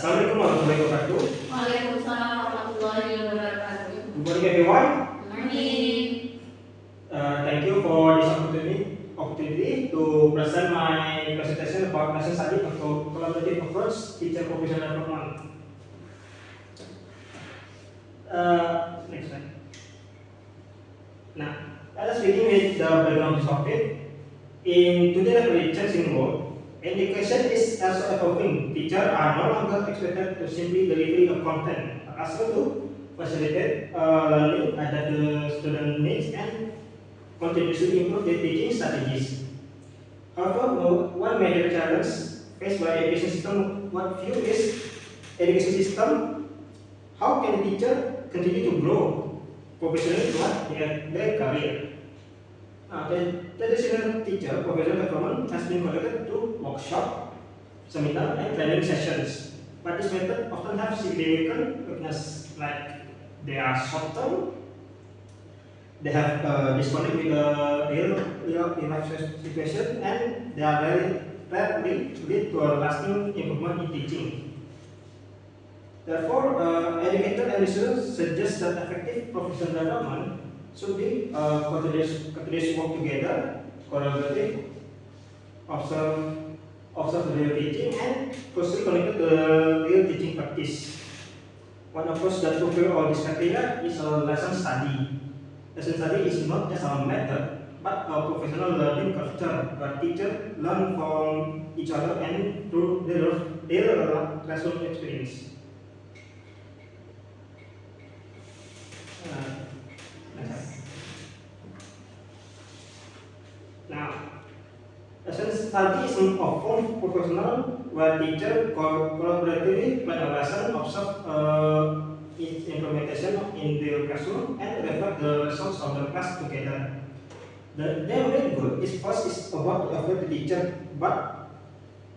Assalamualaikum warahmatullahi wabarakatuh. Waalaikumsalam warahmatullahi wabarakatuh. Good morning, everyone. Morning. Thank you for this opportunity to present my presentation about lesson study for collaborative approach teacher professional development. Next slide. Now, let us begin with the background of this topic. In today's rapidly changing world, education is also evolving. Teachers are no longer expected to simply deliver a content, but also to facilitate learning, adapt the student needs, and contribute to improve their teaching strategies. However, one major challenge faced by education system, what view is education system? How can a teacher continue to grow professionally throughout their career? The traditional teacher professional development has been conducted through workshop, seminar, and training sessions. But this method often have significant weakness, like they are short term, they have disconnect with the real life situation, and they are very rarely lead to a lasting improvement in teaching. Therefore, educators and researchers suggest that effective professional development should be continuous work together, collaborative, observe the real teaching, and closely connected to the real teaching practice. One approach that fulfills all these criteria is a lesson study. Lesson study is not just a method, but a professional learning culture where teachers learn from each other and through their classroom experience. Now, lesson study is a form professional where teachers collaboratively plan a lesson, observe its implementation in their classroom, and reflect the results of the class together. The main goal is first is about to affect the teacher, but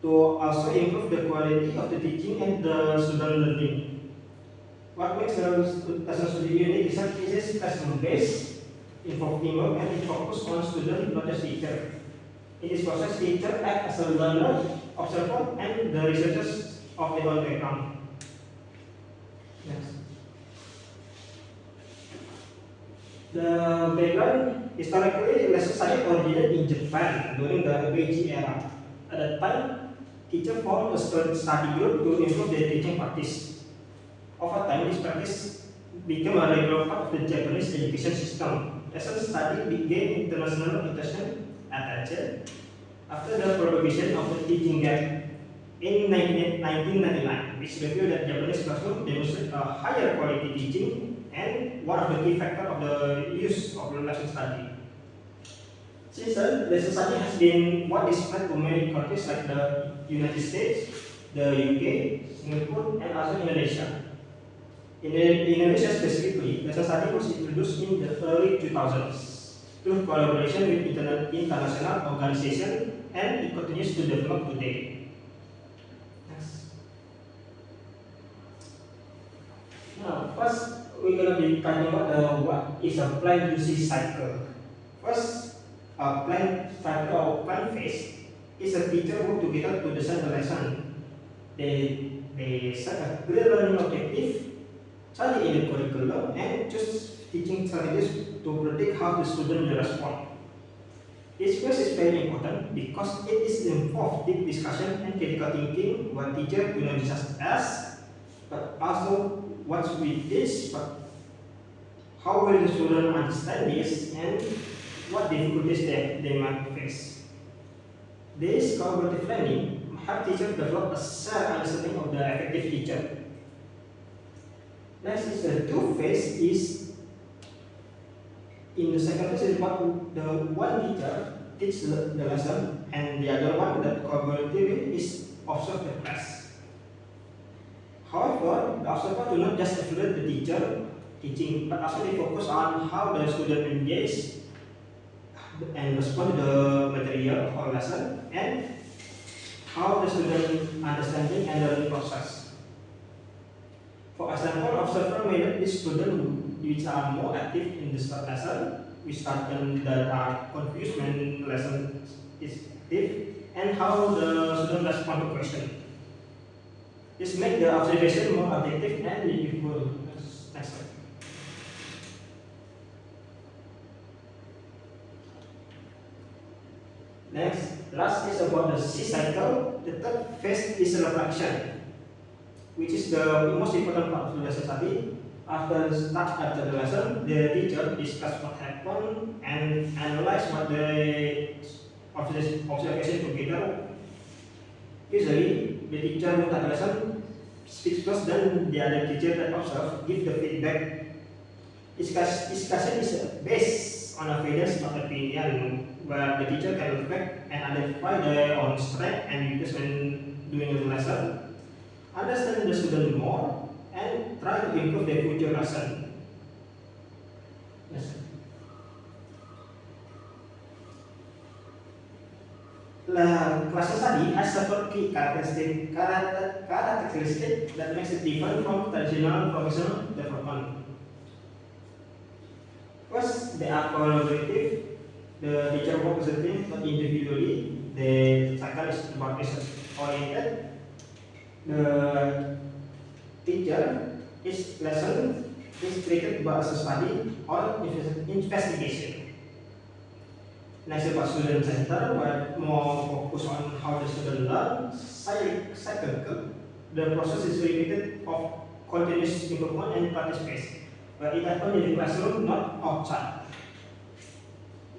to also improve the quality of the teaching and the student learning. What makes the lesson study unique is that it is classroom-based, involve teamwork, and it focuses on student, not just teacher. In this process, teacher act as a learner, observer, and the researchers of their own background. Next. The background, historically, lesson study originated in Japan during the Meiji era. At that time, teachers formed a study group to improve their teaching practice. Over time, this practice became a regular part of the Japanese education system. Lesson study gained international attention after the prohibition of the teaching gap in 1999, which revealed that Japanese classroom demonstrate a higher quality teaching and one of the key factors of the use of the lesson study. Since then, lesson study has been what is spread to many countries like the United States, the UK, Singapore, and also Indonesia. In Indonesia specifically, lesson study was introduced in the early 2000s through collaboration with international organizations, and it continues to develop today. Next. Now, first we're going to be talking about what is a plan usage cycle. First, a plan cycle or plan phase is a teacher work together to design the lesson. They set a clear learning objective, study in the curriculum, and choose teaching strategies to predict how the student will respond. This phase is very important because it is involved deep discussion and critical thinking where teachers do not just ask, but also what's with this, but how will the student understand this, and what difficulties they might face. This collaborative learning helps teachers develop a shared understanding of the effective teacher. Next is the two phase is in the second phase is what the one teacher teaches the lesson, and the other one that collaboratively is observe the class. However, the observer do not just evaluate the teacher teaching, but also they focus on how the student engage and respond to the material or lesson, and how the student understanding and learning process. For example, observer may notice students which are more active in the start lesson, which students that are confused when lesson is active, and how the student respond to question. This make the observation more objective and useful. Next slide. Next, last is about the C cycle. The third phase is reflection, which is the most important part of the lesson study. After the lesson, the teacher discuss what happened and analyze what the observation together. Usually, the teacher who taught the lesson speaks first, then the other teacher that observe give the feedback. Discussion is based on evidence, not opinion, where the teacher can reflect and identify their own strength and weakness when doing the lesson, understand the student more, and try to improve their future lesson. Yes. Lesson study has several key characteristics that makes it different from traditional professional development. First, they are collaborative. The teacher works as a team, not individually. The cycle is about research oriented. The teacher is lesson is treated as a study or investigation. Next about student center, where more focus on how the student learn. Second, the process is repeated of continuous improvement and practice space, but it happens in the classroom, not outside.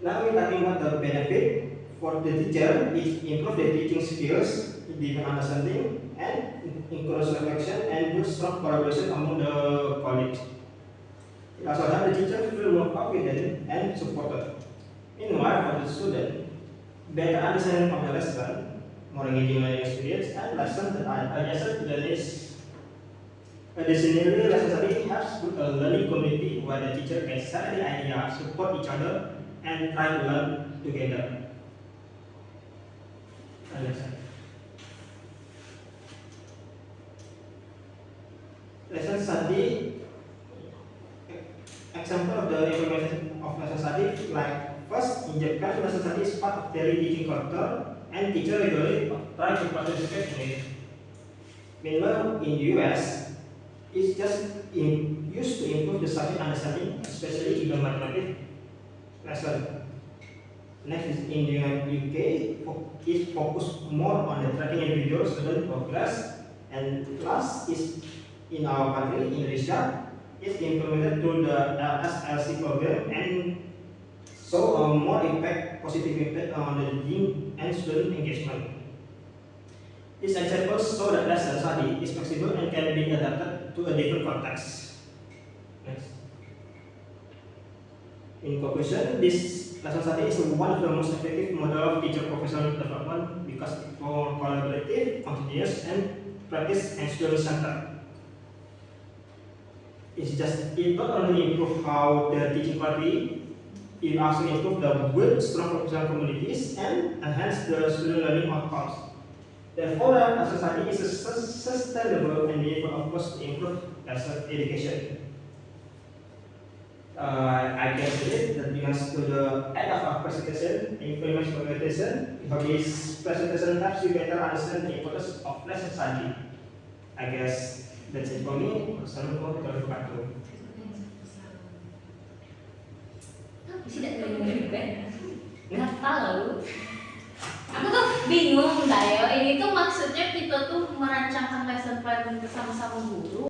Now we're talking about the benefit for the teacher is improve the teaching skills, deepen understanding, and encourage reflection and build strong collaboration among the colleagues. It also helps the teacher feel more confident and supported. Meanwhile, for the student, better understanding of the lesson, more engaging learning experience, and lessons that are adjusted to the needs. Additionally, lesson study helps build a learning community where the teacher can share the idea, support each other, and try to learn together. Lesson study. Example of the implementation of lesson study, like first, in Japan, lesson study is part of daily teaching culture, and teacher regularly try to participate in it. Meanwhile, in US, it's just used to improve the subject understanding, especially in the mathematics lesson. Next is in the UK, it focused more on the tracking individual student progress, and last is in our country, Indonesia, is implemented through the LSLC program and so a more positive impact on the teaching and student engagement. These examples show that lesson study is flexible and can be adapted to a different context. Next. In conclusion, this lesson study is one of the most effective model of teacher professional development because it's more collaborative, continuous, and practice and student centered. It not only improve how the teaching quality, it also improve the good, strong professional communities and enhance the student learning outcomes. Therefore, lesson study is a sustainable and meaningful approach to improve lesson education. I can say that brings us to the end of our presentation. Thank you very much for your attention. Hope this presentation helps you better understand the importance of lesson study. I guess that's it for me. Assalamualaikum warahmatullahi wabarakatuh. Tidak ada feedback. Nggak tahu. Aku tuh bingung, Dayo. Ini tuh maksudnya kita tuh merancangkan lesson plan bersama-sama guru.